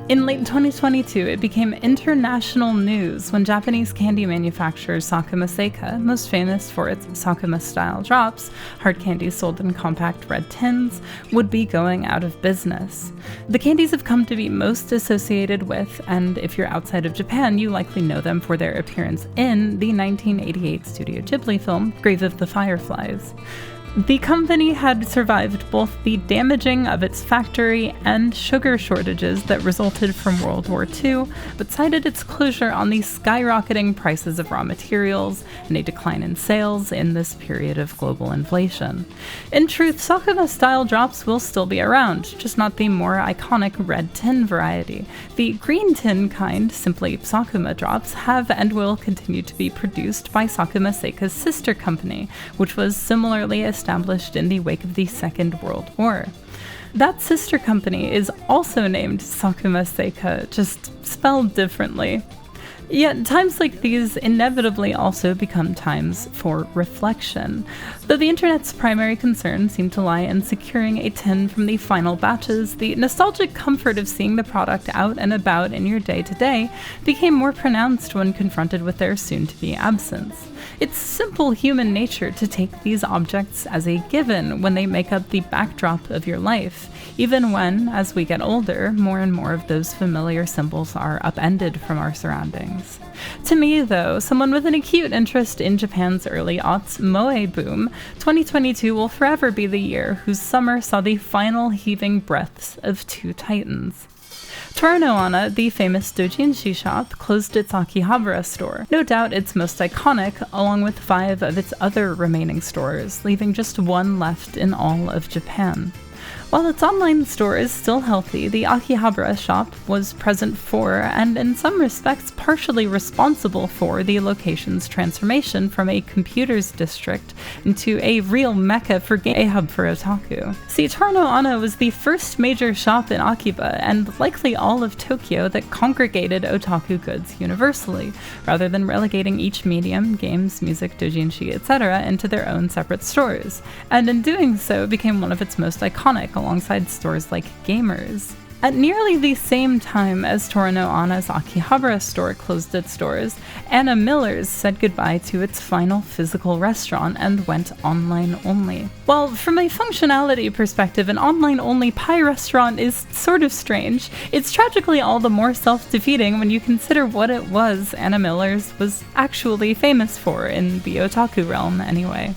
In late 2022, it became international news when Japanese candy manufacturer Sakuma Seika, most famous for its Sakuma-style drops, hard candies sold in compact red tins, would be going out of business. The candies have come to be most associated with, and if you're outside of Japan, you likely know them for their appearance in the 1988 Studio Ghibli film, Grave of the Fireflies. The company had survived both the damaging of its factory and sugar shortages that resulted from World War II, but cited its closure on the skyrocketing prices of raw materials and a decline in sales in this period of global inflation. In truth, Sakuma-style drops will still be around, just not the more iconic red tin variety. The green tin kind, simply Sakuma drops, have and will continue to be produced by Sakuma Seika's sister company, which was similarly established in the wake of the Second World War. That sister company is also named Sakuma Seika, just spelled differently. Yet times like these inevitably also become times for reflection. Though the internet's primary concern seemed to lie in securing a tin from the final batches, the nostalgic comfort of seeing the product out and about in your day-to-day became more pronounced when confronted with their soon-to-be absence. It's simple human nature to take these objects as a given when they make up the backdrop of your life, even when, as we get older, more and more of those familiar symbols are upended from our surroundings. To me, though, someone with an acute interest in Japan's early aughts moe boom, 2022 will forever be the year whose summer saw the final heaving breaths of two titans. Toranoana, the famous doujinshi shop, closed its Akihabara store, no doubt its most iconic, along with 5 of its other remaining stores, leaving just one left in all of Japan. While its online store is still healthy, the Akihabara shop was present for, and in some respects partially responsible for, the location's transformation from a computers district into a real mecca for a hub for otaku. See, Toranoana was the first major shop in Akiba, and likely all of Tokyo, that congregated otaku goods universally, rather than relegating each medium, games, music, doujinshi, etc., into their own separate stores, and in doing so became one of its most iconic, alongside stores like Gamers. At nearly the same time as Toranoana's Akihabara store closed its doors, Anna Miller's said goodbye to its final physical restaurant and went online only. While from a functionality perspective, an online-only pie restaurant is sort of strange, it's tragically all the more self-defeating when you consider what it was Anna Miller's was actually famous for, in the otaku realm anyway.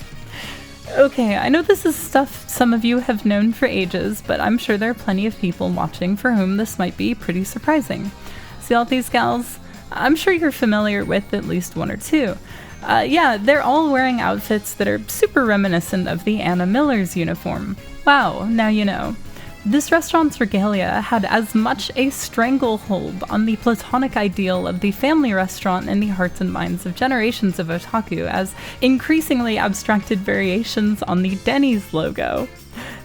Okay, I know this is stuff some of you have known for ages, but I'm sure there are plenty of people watching for whom this might be pretty surprising. See all these gals? I'm sure you're familiar with at least one or two. Yeah, they're all wearing outfits that are super reminiscent of the Anna Miller's uniform. Wow, now you know. This restaurant's regalia had as much a stranglehold on the platonic ideal of the family restaurant in the hearts and minds of generations of otaku as increasingly abstracted variations on the Denny's logo.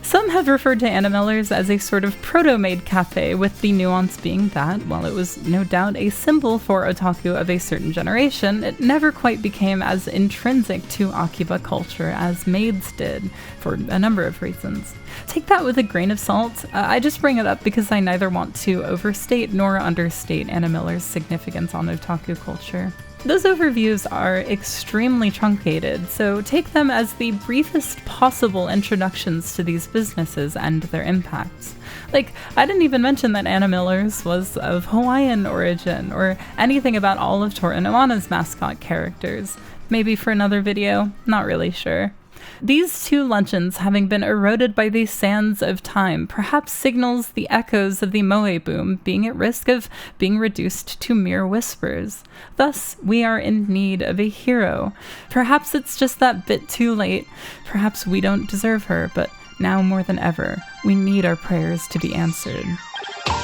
Some have referred to Anna Miller's as a sort of proto-maid cafe, with the nuance being that, while it was no doubt a symbol for otaku of a certain generation, it never quite became as intrinsic to Akiba culture as maids did, for a number of reasons. Take that with a grain of salt. I just bring it up because I neither want to overstate nor understate Anna Miller's significance on otaku culture. Those overviews are extremely truncated, so take them as the briefest possible introductions to these businesses and their impacts. Like, I didn't even mention that Anna Miller's was of Hawaiian origin, or anything about all of Toranoana's mascot characters. Maybe for another video? Not really sure. These two luncheons, having been eroded by the sands of time, perhaps signals the echoes of the moe boom being at risk of being reduced to mere whispers. Thus, we are in need of a hero. Perhaps it's just that bit too late. Perhaps we don't deserve her, but now more than ever, we need our prayers to be answered.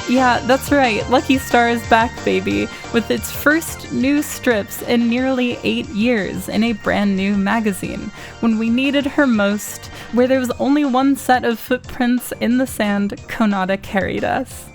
Yeah, that's right, Lucky Star is back, baby, with its first new strips in nearly 8 years in a brand new magazine. When we needed her most, where there was only one set of footprints in the sand, Konata carried us.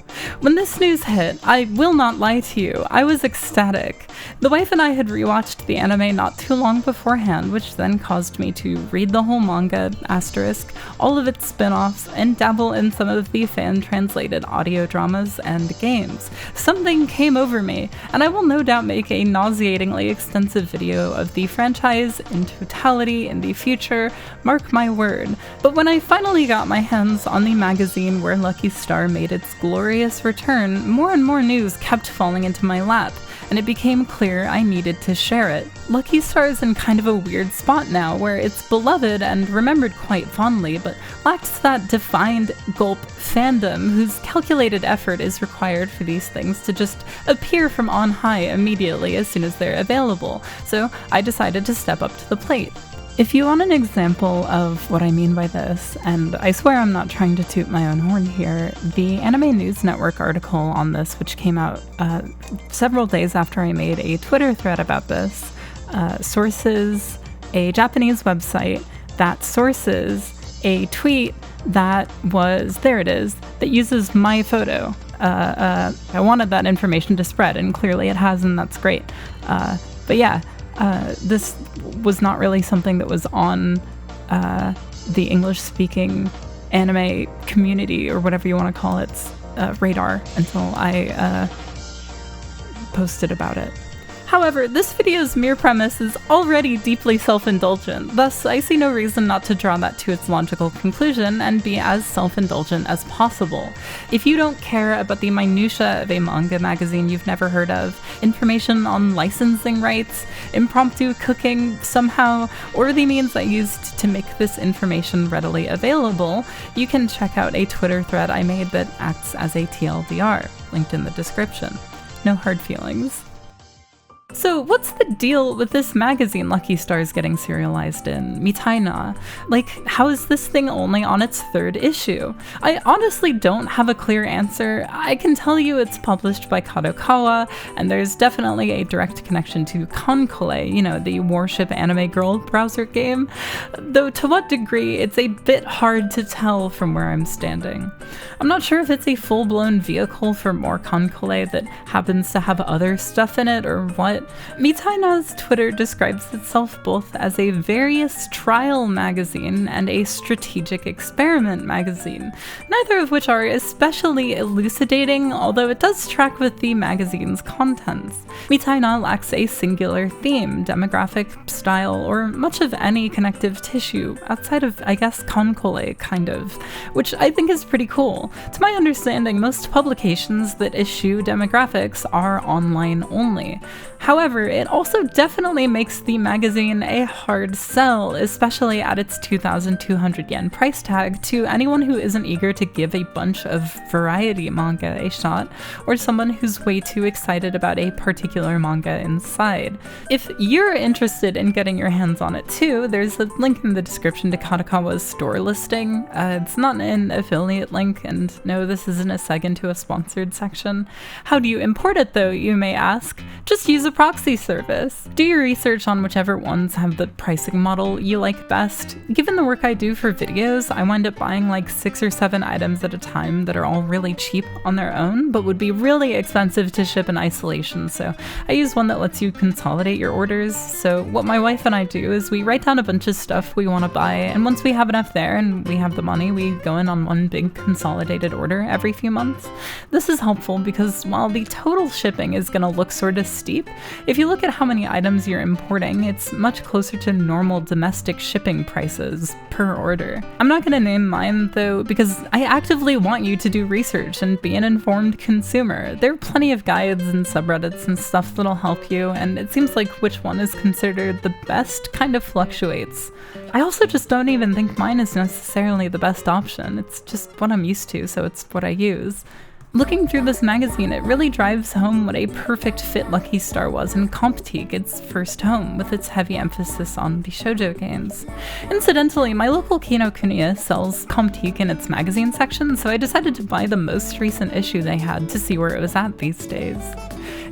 When this news hit, I will not lie to you, I was ecstatic. The wife and I had rewatched the anime not too long beforehand, which then caused me to read the whole manga, asterisk, all of its spin-offs, and dabble in some of the fan-translated audio dramas and games. Something came over me, and I will no doubt make a nauseatingly extensive video of the franchise in totality in the future, mark my word. But when I finally got my hands on the magazine where Lucky Star made its glorious return, more and more news kept falling into my lap, and it became clear I needed to share it. Lucky Star is in kind of a weird spot now, where it's beloved and remembered quite fondly, but lacks that defined gulp fandom whose calculated effort is required for these things to just appear from on high immediately as soon as they're available, so I decided to step up to the plate. If you want an example of what I mean by this, and I swear I'm not trying to toot my own horn here, the Anime News Network article on this, which came out several days after I made a Twitter thread about this, sources a Japanese website that sources a tweet that was, there it is, that uses my photo. I wanted that information to spread, and clearly it has, and that's great. But yeah, this was not really something that was on the English-speaking anime community, or whatever you want to call its radar, until I posted about it. However, this video's mere premise is already deeply self-indulgent, thus I see no reason not to draw that to its logical conclusion and be as self-indulgent as possible. If you don't care about the minutiae of a manga magazine you've never heard of, information on licensing rights, impromptu cooking somehow, or the means I used to make this information readily available, you can check out a Twitter thread I made that acts as a TLDR, linked in the description. No hard feelings. So what's the deal with this magazine Lucky Star's getting serialized in, Mitaina? Like, how is this thing only on its 3rd issue? I honestly don't have a clear answer. I can tell you it's published by Kadokawa, and there's definitely a direct connection to Konkole, you know, the Warship Anime Girl browser game, though to what degree it's a bit hard to tell from where I'm standing. I'm not sure if it's a full-blown vehicle for more Konkole that happens to have other stuff in it or what. Mitaina's Twitter describes itself both as a various trial magazine and a strategic experiment magazine, neither of which are especially elucidating, although it does track with the magazine's contents. Mitaina lacks a singular theme, demographic, style, or much of any connective tissue, outside of, I guess, Konkole, kind of, which I think is pretty cool. To my understanding, most publications that issue demographics are online only. However, it also definitely makes the magazine a hard sell, especially at its 2,200 yen price tag, to anyone who isn't eager to give a bunch of variety manga a shot, or someone who's way too excited about a particular manga inside. If you're interested in getting your hands on it too, there's a link in the description to Kadokawa's store listing. It's not an affiliate link, and no, this isn't a seg into a sponsored section. How do you import it though, you may ask? Just use a proxy service. Do your research on whichever ones have the pricing model you like best. Given the work I do for videos, I wind up buying like 6 or 7 items at a time that are all really cheap on their own, but would be really expensive to ship in isolation, so I use one that lets you consolidate your orders. So what my wife and I do is we write down a bunch of stuff we want to buy, and once we have enough there and we have the money, we go in on one big consolidated order every few months. This is helpful because while the total shipping is going to look sort of steep, if you look at how many items you're importing, it's much closer to normal domestic shipping prices per order. I'm not going to name mine though, because I actively want you to do research and be an informed consumer. There are plenty of guides and subreddits and stuff that'll help you, and it seems like which one is considered the best kind of fluctuates. I also just don't even think mine is necessarily the best option. It's just what I'm used to, so it's what I use. Looking through this magazine, it really drives home what a perfect fit Lucky Star was in Comptique, its first home, with its heavy emphasis on the shoujo games. Incidentally, my local Kinokuniya sells Comptique in its magazine section, so I decided to buy the most recent issue they had to see where it was at these days.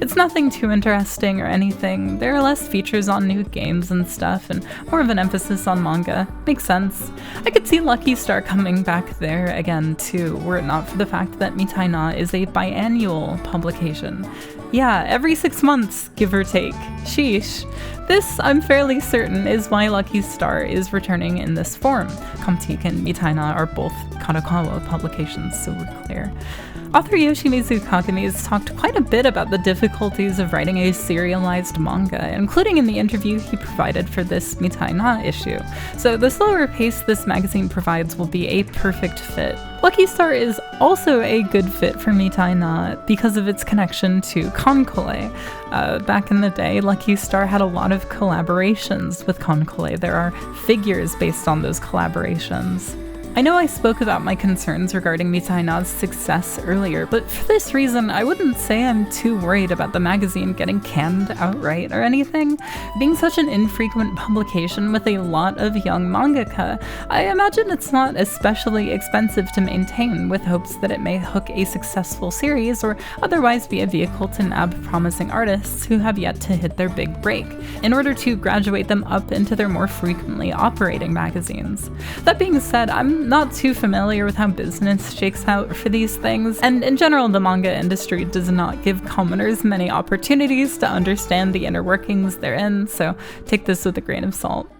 It's nothing too interesting or anything. There are less features on new games and stuff, and more of an emphasis on manga. Makes sense. I could see Lucky Star coming back there again too, were it not for the fact that Mitai Na is a biannual publication. Yeah, every 6 months, give or take. Sheesh. This, I'm fairly certain, is why Lucky Star is returning in this form. Comptique and Mitai Na are both Kadokawa publications, so we're clear. Author Yoshimitsu Kakami has talked quite a bit about the difficulties of writing a serialized manga, including in the interview he provided for this Mitai Na issue, so the slower pace this magazine provides will be a perfect fit. Lucky Star is also a good fit for Mitai Na because of its connection to Konkole. Back in the day, Lucky Star had a lot of collaborations with Konkole. There are figures based on those collaborations. I know I spoke about my concerns regarding Mitai Na's success earlier, but for this reason, I wouldn't say I'm too worried about the magazine getting canned outright or anything. Being such an infrequent publication with a lot of young mangaka, I imagine it's not especially expensive to maintain, with hopes that it may hook a successful series or otherwise be a vehicle to nab promising artists who have yet to hit their big break, in order to graduate them up into their more frequently operating magazines. That being said, I'm not too familiar with how business shakes out for these things, and in general the manga industry does not give commoners many opportunities to understand the inner workings therein, so take this with a grain of salt.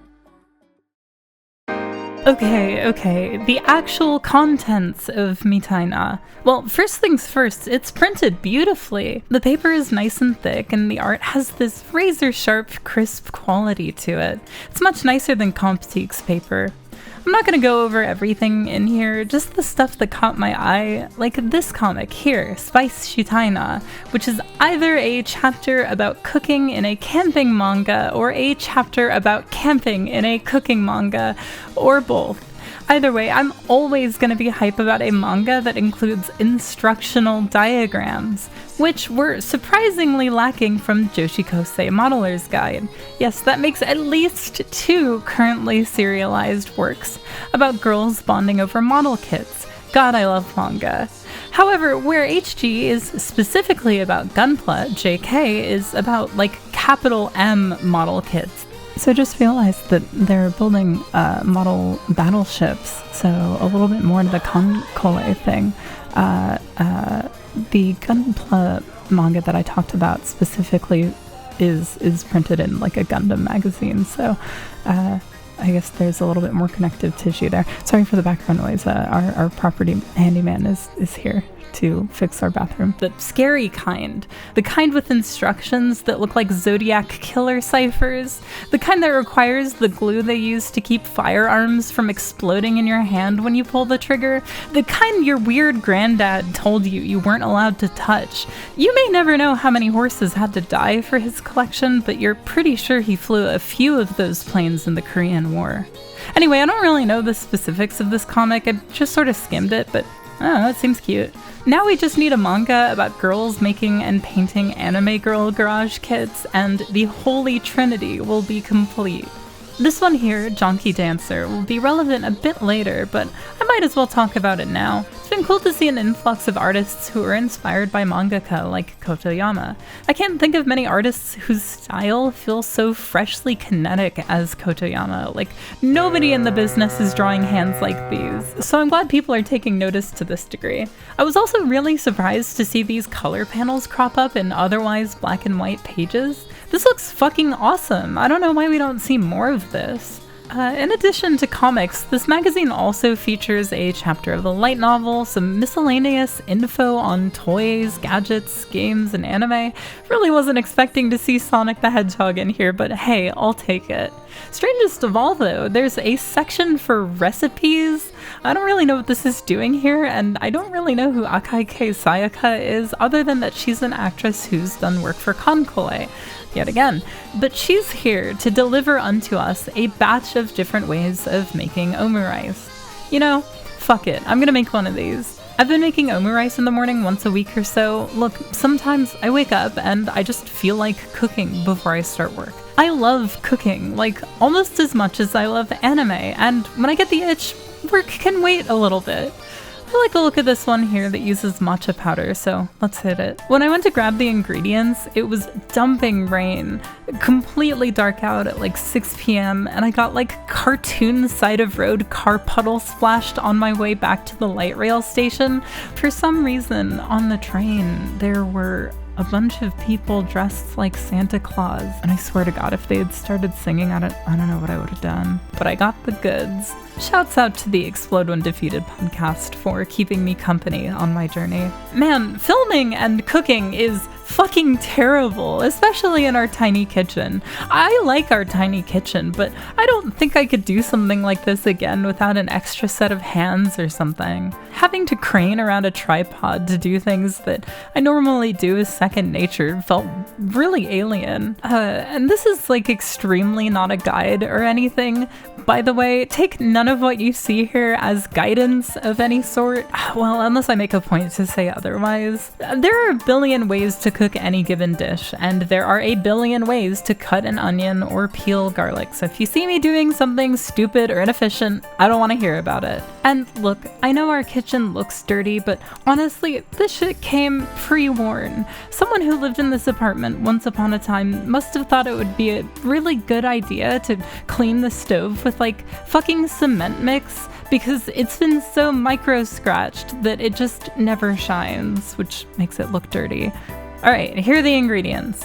Okay, the actual contents of Mitai Na. Well, first things first, it's printed beautifully. The paper is nice and thick, and the art has this razor-sharp, crisp quality to it. It's much nicer than Comptique's paper. I'm not gonna go over everything in here, just the stuff that caught my eye, like this comic here, Spice Shitaina, which is either a chapter about cooking in a camping manga or a chapter about camping in a cooking manga, or both. Either way, I'm always gonna be hype about a manga that includes instructional diagrams, which were surprisingly lacking from Joshi Kosei Modeler's Guide. Yes, that makes at least 2 currently serialized works about girls bonding over model kits. God, I love manga. However, where HG is specifically about Gunpla, JK is about, like, capital M model kits. So I just realized that they're building model battleships, so a little bit more into the Konkole thing. The Gunpla manga that I talked about specifically is printed in like a Gundam magazine, so I guess there's a little bit more connective tissue there. Sorry for the background noise. Our property handyman is here to fix our bathroom. The scary kind. The kind with instructions that look like Zodiac killer ciphers. The kind that requires the glue they use to keep firearms from exploding in your hand when you pull the trigger. The kind your weird granddad told you weren't allowed to touch. You may never know how many horses had to die for his collection, but you're pretty sure he flew a few of those planes in the Korean War. Anyway, I don't really know the specifics of this comic. I just sort of skimmed it, but I don't know, it seems cute. Now we just need a manga about girls making and painting anime girl garage kits, and the Holy Trinity will be complete. This one here, Jonky Dancer, will be relevant a bit later, but I might as well talk about it now. It's been cool to see an influx of artists who are inspired by mangaka like Kotoyama. I can't think of many artists whose style feels so freshly kinetic as Kotoyama. Like, nobody in the business is drawing hands like these, so I'm glad people are taking notice to this degree. I was also really surprised to see these color panels crop up in otherwise black and white pages. This looks fucking awesome. I don't know why we don't see more of this. In addition to comics, this magazine also features a chapter of the light novel, some miscellaneous info on toys, gadgets, games, and anime. Really wasn't expecting to see Sonic the Hedgehog in here, but hey, I'll take it. Strangest of all though, there's a section for recipes. I don't really know what this is doing here, and I don't really know who Akaike Sayaka is, other than that she's an actress who's done work for Konkole, yet again. But she's here to deliver unto us a batch of different ways of making omurice. You know, fuck it, I'm gonna make one of these. I've been making omurice in the morning once a week or so. Look, sometimes I wake up and I just feel like cooking before I start work. I love cooking, like, almost as much as I love anime, and when I get the itch, work can wait a little bit. I like the look of this one here that uses matcha powder, so let's hit it. When I went to grab the ingredients, it was dumping rain, completely dark out at like 6 p.m. and I got like cartoon side of road car puddle splashed on my way back to the light rail station. For some reason on the train there were a bunch of people dressed like Santa Claus, and I swear to God, if they had started singing at it, I don't know what I would have done. But I got the goods. Shouts out to the Explode When Defeated podcast for keeping me company on my journey. Man, filming and cooking is fucking terrible, especially in our tiny kitchen. I like our tiny kitchen, but I don't think I could do something like this again without an extra set of hands or something. Having to crane around a tripod to do things that I normally do as second nature felt really alien. And this is like extremely not a guide or anything. By the way, take none of what you see here as guidance of any sort. Well, unless I make a point to say otherwise. There are a billion ways to cook any given dish, and there are a billion ways to cut an onion or peel garlic. So if you see me doing something stupid or inefficient, I don't want to hear about it. And look, I know our kitchen looks dirty, but honestly, this shit came pre-worn. Someone who lived in this apartment once upon a time must have thought it would be a really good idea to clean the stove with like fucking cement mix, because it's been so micro-scratched that it just never shines, which makes it look dirty. Alright, here are the ingredients.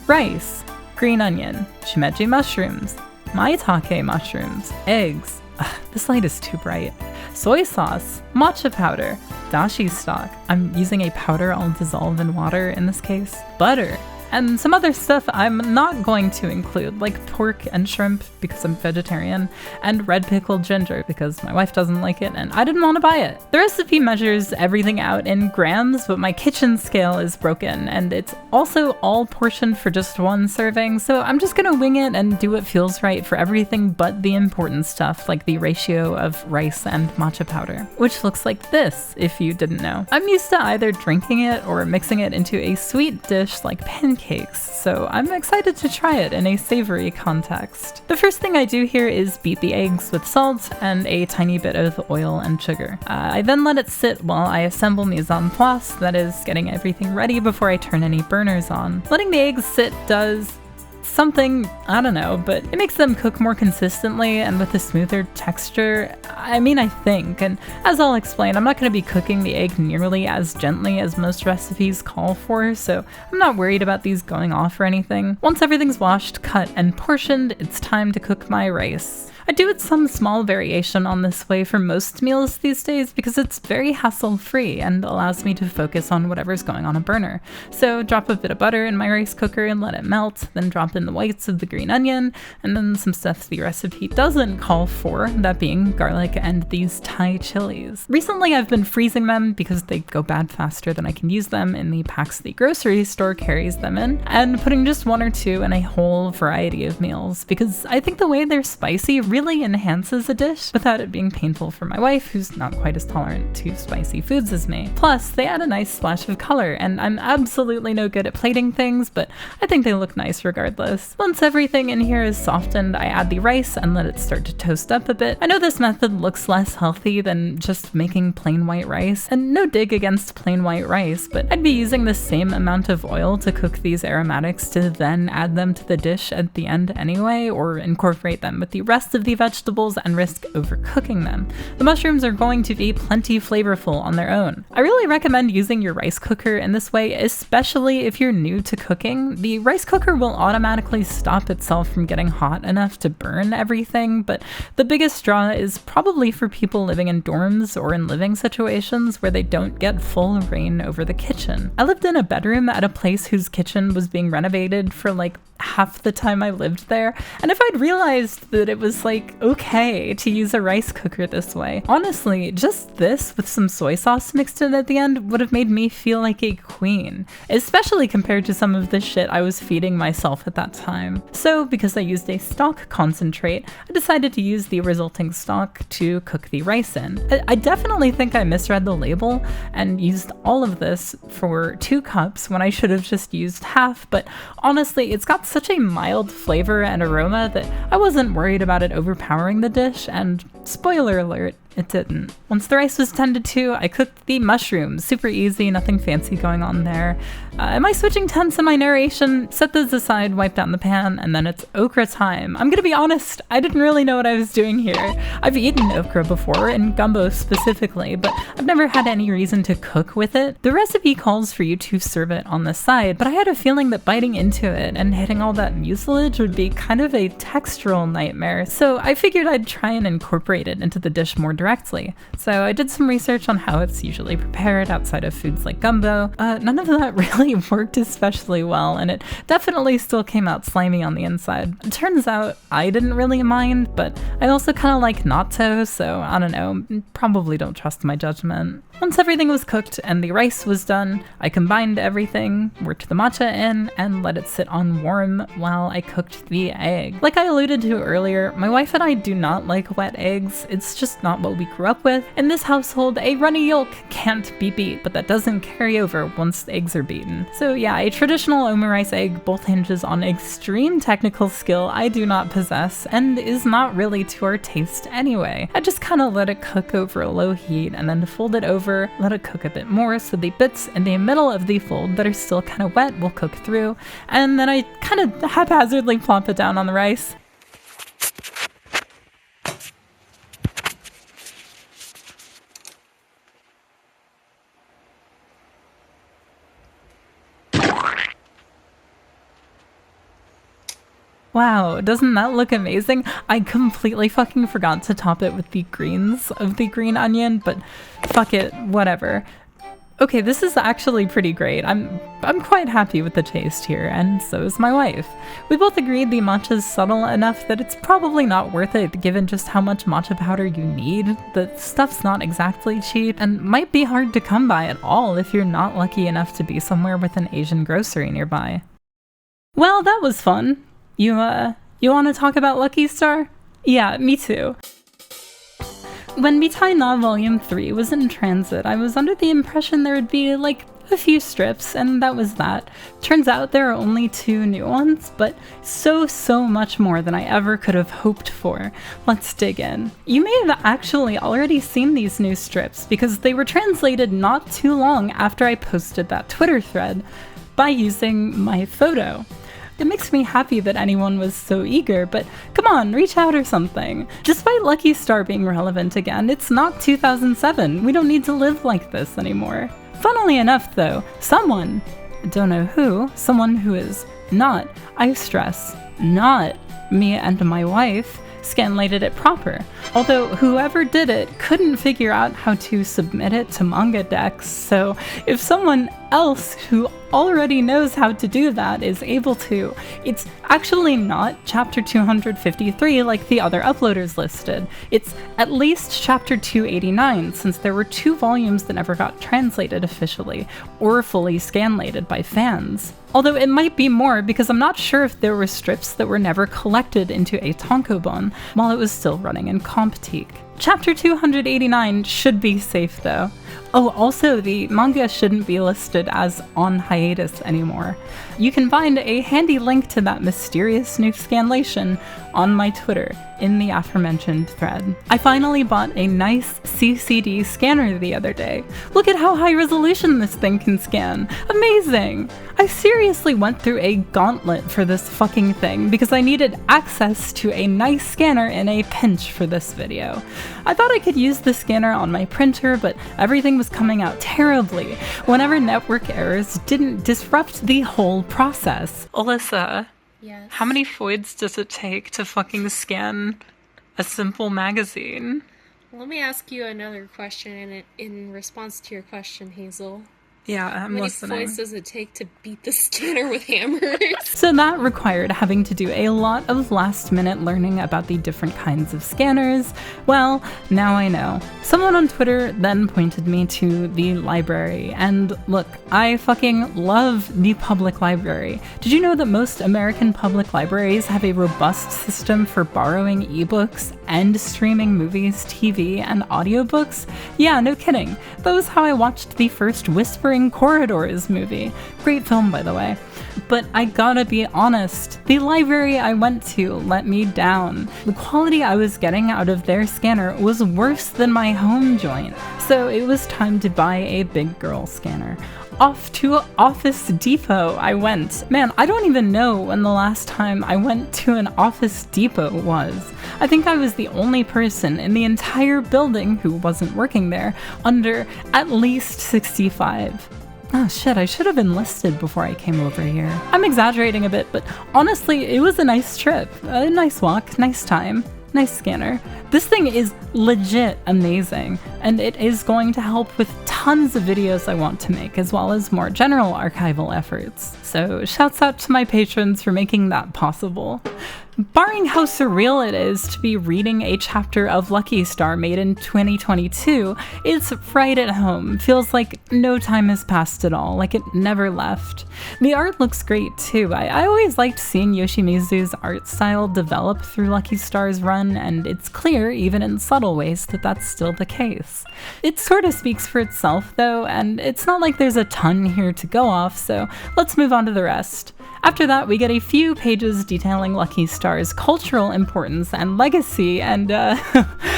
Rice, green onion, shimeji mushrooms, maitake mushrooms, eggs. Ugh, this light is too bright. Soy sauce, matcha powder, dashi stock. I'm using a powder I'll dissolve in water in this case. Butter, and some other stuff I'm not going to include, like pork and shrimp because I'm vegetarian, and red pickled ginger because my wife doesn't like it and I didn't want to buy it. The recipe measures everything out in grams, but my kitchen scale is broken, and it's also all portioned for just one serving, so I'm just gonna wing it and do what feels right for everything but the important stuff, like the ratio of rice and matcha powder, which looks like this, if you didn't know. I'm used to either drinking it or mixing it into a sweet dish like pancakes, so I'm excited to try it in a savory context. The first thing I do here is beat the eggs with salt and a tiny bit of oil and sugar. I then let it sit while I assemble mise en place, that is, getting everything ready before I turn any burners on. Letting the eggs sit does something, I don't know, but it makes them cook more consistently and with a smoother texture. I mean, I think, and as I'll explain, I'm not going to be cooking the egg nearly as gently as most recipes call for, so I'm not worried about these going off or anything. Once everything's washed, cut, and portioned, it's time to cook my rice. I do it some small variation on this way for most meals these days because it's very hassle-free and allows me to focus on whatever's going on a burner. So drop a bit of butter in my rice cooker and let it melt, then drop in the whites of the green onion, and then some stuff the recipe doesn't call for, that being garlic and these Thai chilies. Recently I've been freezing them because they go bad faster than I can use them in the packs the grocery store carries them in, and putting just one or two in a whole variety of meals because I think the way they're spicy really enhances a dish without it being painful for my wife, who's not quite as tolerant to spicy foods as me. Plus, they add a nice splash of color, and I'm absolutely no good at plating things, but I think they look nice regardless. Once everything in here is softened, I add the rice and let it start to toast up a bit. I know this method looks less healthy than just making plain white rice, and no dig against plain white rice, but I'd be using the same amount of oil to cook these aromatics to then add them to the dish at the end anyway, or incorporate them with the rest of the vegetables and risk overcooking them. The mushrooms are going to be plenty flavorful on their own. I really recommend using your rice cooker in this way, especially if you're new to cooking. The rice cooker will automatically stop itself from getting hot enough to burn everything, but the biggest draw is probably for people living in dorms or in living situations where they don't get full reign over the kitchen. I lived in a bedroom at a place whose kitchen was being renovated for like half the time I lived there, and if I'd realized that it was like okay to use a rice cooker this way, honestly, just this with some soy sauce mixed in at the end would have made me feel like a queen, especially compared to some of the shit I was feeding myself at that time. So because I used a stock concentrate, I decided to use the resulting stock to cook the rice in. I definitely think I misread the label and used all of this for 2 cups when I should have just used half, but honestly, it's got such a mild flavor and aroma that I wasn't worried about it overpowering the dish, and spoiler alert, it didn't. Once the rice was tended to, I cooked the mushrooms. Super easy, nothing fancy going on there. Am I switching tense in my narration? Set those aside, wipe down the pan, and then it's okra time. I'm gonna be honest, I didn't really know what I was doing here. I've eaten okra before, in gumbo specifically, but I've never had any reason to cook with it. The recipe calls for you to serve it on the side, but I had a feeling that biting into it and hitting all that mucilage would be kind of a textural nightmare, so I figured I'd try and incorporate it into the dish more directly. So I did some research on how it's usually prepared outside of foods like gumbo. None of that really worked especially well, and it definitely still came out slimy on the inside. It turns out I didn't really mind, but I also kind of like natto, so I don't know, probably don't trust my judgment. Once everything was cooked and the rice was done, I combined everything, worked the matcha in, and let it sit on warm while I cooked the egg. Like I alluded to earlier, my wife and I do not like wet eggs. It's just not what we grew up with. In this household, a runny yolk can't be beat, but that doesn't carry over once the eggs are beaten. So yeah, a traditional omurice egg both hinges on extreme technical skill I do not possess and is not really to our taste anyway. I just kind of let it cook over a low heat and then fold it over, let it cook a bit more so the bits in the middle of the fold that are still kind of wet will cook through, and then I kind of haphazardly plop it down on the rice. Wow, doesn't that look amazing? I completely fucking forgot to top it with the greens of the green onion, but fuck it, whatever. Okay, this is actually pretty great. I'm quite happy with the taste here, and so is my wife. We both agreed the matcha's subtle enough that it's probably not worth it given just how much matcha powder you need. The stuff's not exactly cheap, and might be hard to come by at all if you're not lucky enough to be somewhere with an Asian grocery nearby. Well, that was fun. You want to talk about Lucky Star? Yeah, me too. When Mitai Na Volume 3 was in transit, I was under the impression there would be, like, a few strips, and that was that. Turns out there are only 2 new ones, but so much more than I ever could have hoped for. Let's dig in. You may have actually already seen these new strips, because they were translated not too long after I posted that Twitter thread, by using my photo. It makes me happy that anyone was so eager, but come on, reach out or something. Despite Lucky Star being relevant again, it's not 2007. We don't need to live like this anymore. Funnily enough though, someone, don't know who, someone who is not, I stress, not me and my wife, scanlated it proper. Although whoever did it couldn't figure out how to submit it to MangaDex, so if someone else who already knows how to do that is able to, it's actually not chapter 253 like the other uploaders listed. It's at least chapter 289, since there were 2 volumes that never got translated officially, or fully scanlated by fans. Although it might be more, because I'm not sure if there were strips that were never collected into a tankobon while it was still running in Comptique. Chapter 289 should be safe though. Oh, also the manga shouldn't be listed as on hiatus anymore. You can find a handy link to that mysterious new scanlation on my Twitter in the aforementioned thread. I finally bought a nice CCD scanner the other day. Look at how high resolution this thing can scan. Amazing! I seriously went through a gauntlet for this fucking thing because I needed access to a nice scanner in a pinch for this video. I thought I could use the scanner on my printer, but everything was coming out terribly whenever network errors didn't disrupt the whole process. Alyssa, yes. How many foids does it take to fucking scan a simple magazine? Let me ask you another question in response to your question, Hazel. Yeah, I'm listening. How many foids does it take to beat the scanner with hammers? So that required having to do a lot of last-minute learning about the different kinds of scanners. Well, now I know. Someone on Twitter then pointed me to the library, and look, I fucking love the public library. Did you know that most American public libraries have a robust system for borrowing ebooks and streaming movies, TV, and audiobooks? Yeah, no kidding. That was how I watched the first Whispering Corridors movie. Great film, by the way. But I gotta be honest, the library I went to let me down. The quality I was getting out of their scanner was worse than my home joint, so it was time to buy a big girl scanner. Off to Office Depot I went. Man, I don't even know when the last time I went to an Office Depot was. I think I was the only person in the entire building who wasn't working there under at least 65. Oh shit, I should have enlisted before I came over here. I'm exaggerating a bit, but honestly, it was a nice trip. A nice walk, nice time, nice scanner. This thing is legit amazing, and it is going to help with tons of videos I want to make, as well as more general archival efforts. So shouts out to my patrons for making that possible. Barring how surreal it is to be reading a chapter of Lucky Star made in 2022, it's right at home. Feels like no time has passed at all, like it never left. The art looks great too. I always liked seeing Yoshimizu's art style develop through Lucky Star's run, and it's clear, even in subtle ways, that that's still the case. It sort of speaks for itself though, and it's not like there's a ton here to go off, so let's move on to the rest. After that, we get a few pages detailing Lucky Star's cultural importance and legacy, and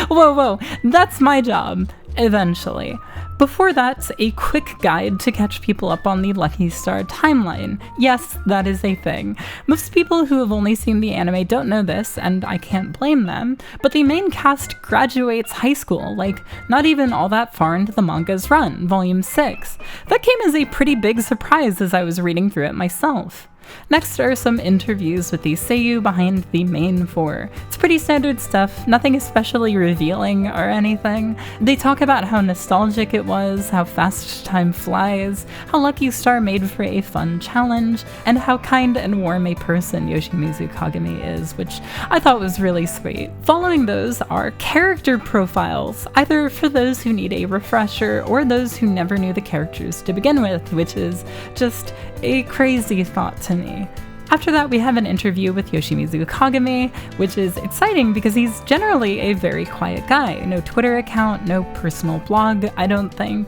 whoa, that's my job, eventually. Before that, a quick guide to catch people up on the Lucky Star timeline. Yes, that is a thing. Most people who have only seen the anime don't know this, and I can't blame them, but the main cast graduates high school, like, not even all that far into the manga's run, volume 6. That came as a pretty big surprise as I was reading through it myself. Next are some interviews with the seiyuu behind the main four. It's pretty standard stuff, nothing especially revealing or anything. They talk about how nostalgic it was, how fast time flies, how Lucky Star made for a fun challenge, and how kind and warm a person Yoshimizu Kagami is, which I thought was really sweet. Following those are character profiles, either for those who need a refresher or those who never knew the characters to begin with, which is just a crazy thought to me. After that, we have an interview with Yoshimizu Kagami, which is exciting because he's generally a very quiet guy. No Twitter account, no personal blog, I don't think.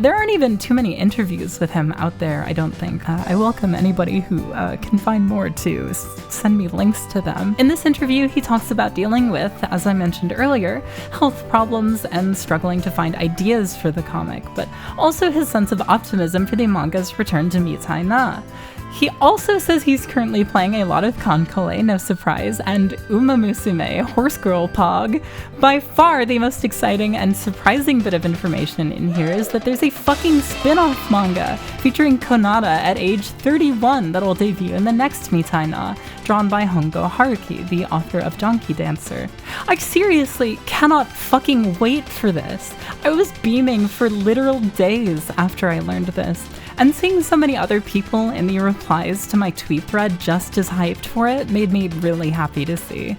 There aren't even too many interviews with him out there, I don't think. I welcome anybody who can find more to send me links to them. In this interview, he talks about dealing with, as I mentioned earlier, health problems and struggling to find ideas for the comic, but also his sense of optimism for the manga's return to Mitai Na. He also says he's currently playing a lot of Kankole, no surprise, and Uma Musume, Horse Girl Pog. By far the most exciting and surprising bit of information in here is that there's a fucking spin-off manga featuring Konata at age 31 that'll debut in the next Mitai Na, drawn by Hongo Haruki, the author of Donkey Dancer. I seriously cannot fucking wait for this. I was beaming for literal days after I learned this, and seeing so many other people in the replies to my tweet thread just as hyped for it made me really happy to see.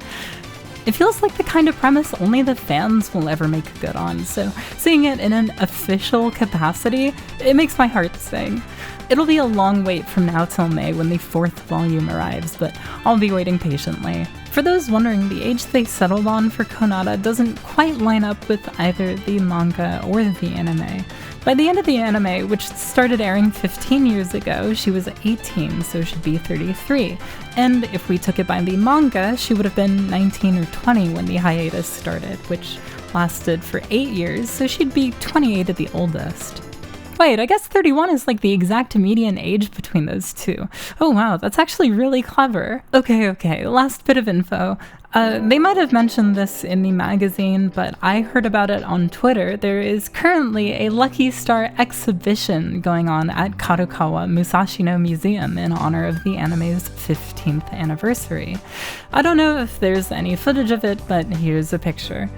It feels like the kind of premise only the fans will ever make good on, so seeing it in an official capacity, it makes my heart sing. It'll be a long wait from now till May when the 4th volume arrives, but I'll be waiting patiently. For those wondering, the age they settled on for Konata doesn't quite line up with either the manga or the anime. By the end of the anime, which started airing 15 years ago, she was 18, so she'd be 33. And if we took it by the manga, she would have been 19 or 20 when the hiatus started, which lasted for 8 years, so she'd be 28 at the oldest. Wait, I guess 31 is like the exact median age between those two. Oh wow, that's actually really clever. Okay, last bit of info. They might have mentioned this in the magazine, but I heard about it on Twitter. There is currently a Lucky Star exhibition going on at Kadokawa Musashino Museum in honor of the anime's 15th anniversary. I don't know if there's any footage of it, but here's a picture.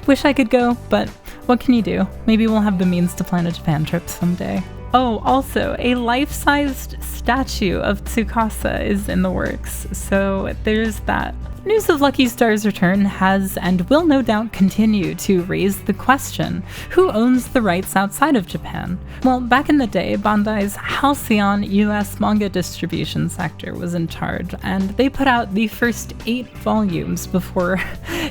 Wish I could go, but what can you do? Maybe we'll have the means to plan a Japan trip someday. Oh, also, a life-sized statue of Tsukasa is in the works, so there's that. News of Lucky Star's return has and will no doubt continue to raise the question, who owns the rights outside of Japan? Well, back in the day, Bandai's Halcyon US manga distribution sector was in charge, and they put out the first 8 volumes before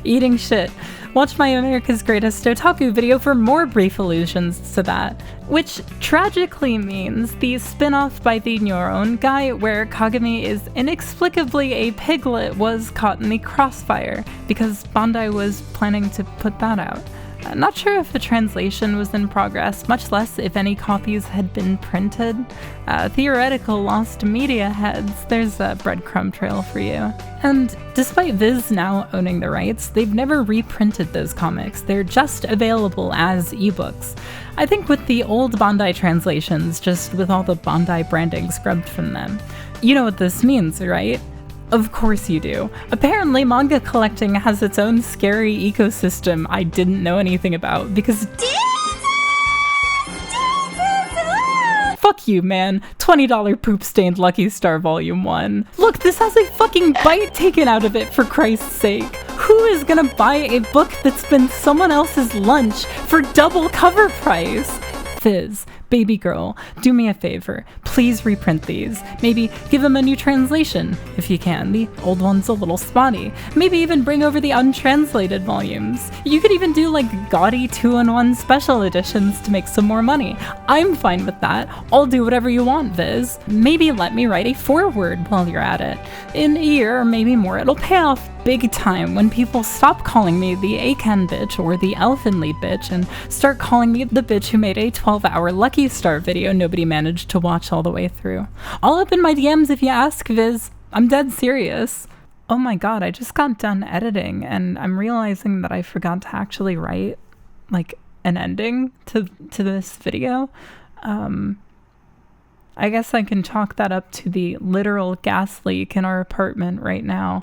eating shit. Watch my America's Greatest Otaku video for more brief allusions to that, which tragically means the spin-off by the Nyoron guy where Kagami is inexplicably a piglet was caught in the crossfire, because Bandai was planning to put that out. I'm not sure if a translation was in progress, much less if any copies had been printed. Theoretical lost media heads, there's a breadcrumb trail for you. And despite Viz now owning the rights, they've never reprinted those comics. They're just available as ebooks. I think with the old Bandai translations, just with all the Bandai branding scrubbed from them. You know what this means, right? Of course you do. Apparently manga collecting has its own scary ecosystem I didn't know anything about because fuck you, man. $20 poop-stained Lucky Star Volume 1. Look, this has a fucking bite taken out of it, for Christ's sake. Who is gonna buy a book that's been someone else's lunch for double cover price? Viz, baby girl, do me a favor. Please reprint these. Maybe give them a new translation, if you can. The old one's a little spotty. Maybe even bring over the untranslated volumes. You could even do like gaudy 2-in-1 special editions to make some more money. I'm fine with that. I'll do whatever you want, Viz. Maybe let me write a foreword while you're at it. In a year or maybe more, it'll pay off big time when people stop calling me the Aken bitch or the Elfinly bitch and start calling me the bitch who made a 12-hour Lucky Star video nobody managed to watch all the way through. All up in my DMs if you ask, Viz. I'm dead serious. Oh my god, I just got done editing and I'm realizing that I forgot to actually write like an ending to this video. I guess I can chalk that up to the literal gas leak in our apartment right now.